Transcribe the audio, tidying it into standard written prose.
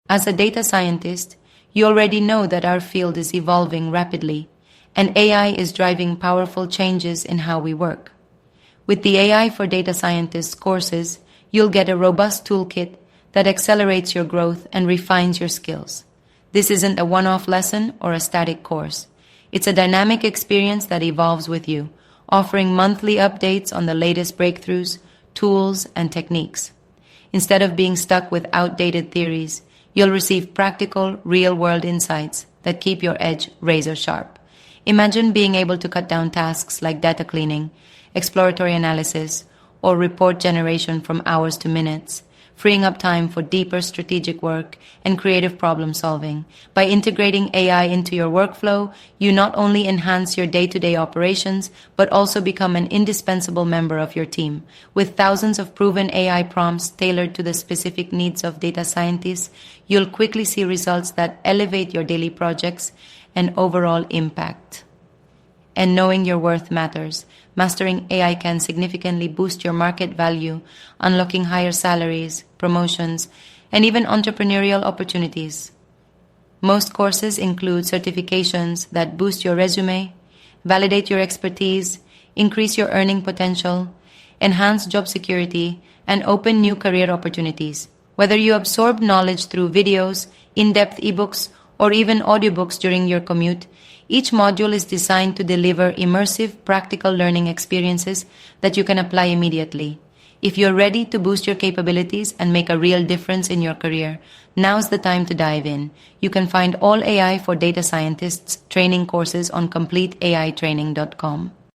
As a data scientist, you already know that our field is evolving rapidly, and AI is driving powerful changes in how we work. With the AI for Data Scientists courses, you'll get a robust toolkit that accelerates your growth and refines your skills. This isn't a one-off lesson or a static course. It's a dynamic experience that evolves with you, offering monthly updates on the latest breakthroughs, tools, and techniques. Instead of being stuck with outdated theories, you'll receive practical, real-world insights that keep your edge razor-sharp. Imagine being able to cut down tasks like data cleaning, exploratory analysis, or report generation from hours to minutes, freeing up time for deeper strategic work and creative problem solving. By integrating AI into your workflow, you not only enhance your day-to-day operations, but also become an indispensable member of your team. With thousands of proven AI prompts tailored to the specific needs of data scientists, you'll quickly see results that elevate your daily projects and overall impact. And knowing your worth matters. Mastering AI can significantly boost your market value, unlocking higher salaries, promotions, and even entrepreneurial opportunities. Most courses include certifications that boost your resume, validate your expertise, increase your earning potential, enhance job security, and open new career opportunities. Whether you absorb knowledge through videos, in-depth eBooks, or even audiobooks during your commute, each module is designed to deliver immersive, practical learning experiences that you can apply immediately. If you're ready to boost your capabilities and make a real difference in your career, now's the time to dive in. You can find all AI for Data Scientists training courses on CompleteAItraining.com.